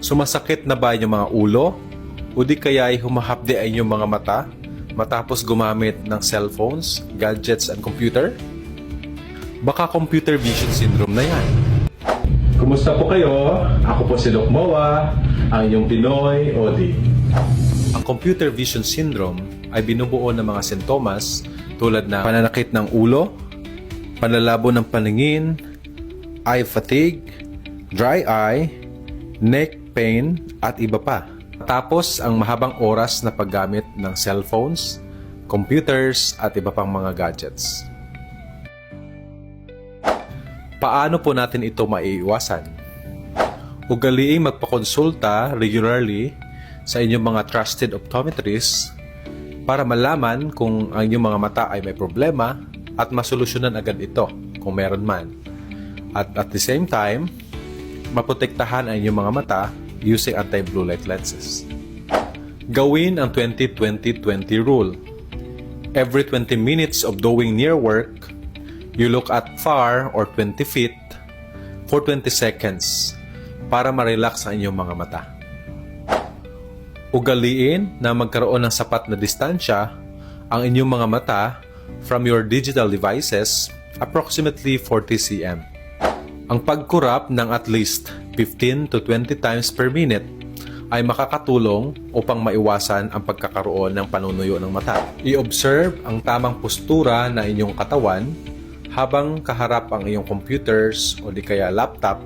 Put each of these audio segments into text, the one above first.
Sumasakit na ba inyong mga ulo? O di kaya ay humahapdi ay inyong mga mata matapos gumamit ng cellphones, gadgets, and computer? Baka computer vision syndrome na yan. Kumusta po kayo? Ako po si Doc Moa, ang inyong Pinoy Odi. Ang computer vision syndrome ay binubuo ng mga sintomas tulad ng pananakit ng ulo, panlalabo ng paningin, eye fatigue, dry eye, neck pain, at iba pa. Tapos ang mahabang oras na paggamit ng cellphones, computers, at iba pang mga gadgets. Paano po natin ito maiiwasan? Ugaliing magpakonsulta regularly sa inyong mga trusted optometrist para malaman kung ang inyong mga mata ay may problema at masolusyonan agad ito kung meron man. At the same time, maprotektahan ang inyong mga mata using anti-blue light lenses. Gawin ang 20-20-20 rule. Every 20 minutes of doing near work, you look at far or 20 feet for 20 seconds para ma-relax ang inyong mga mata. Ugaliin na magkaroon ng sapat na distansya ang inyong mga mata from your digital devices, approximately 40 cm. Ang pagkurap ng at least 15 to 20 times per minute ay makakatulong upang maiwasan ang pagkakaroon ng panunuyo ng mata. I-observe ang tamang postura na inyong katawan habang kaharap ang iyong computers o di kaya laptop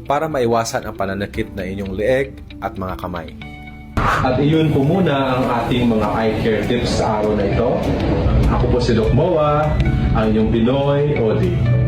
para maiwasan ang pananakit na inyong leeg at mga kamay. At iyon po muna ang ating mga eye care tips sa araw na ito. Ako po si Doc Moa, ang inyong Pinoy Odi.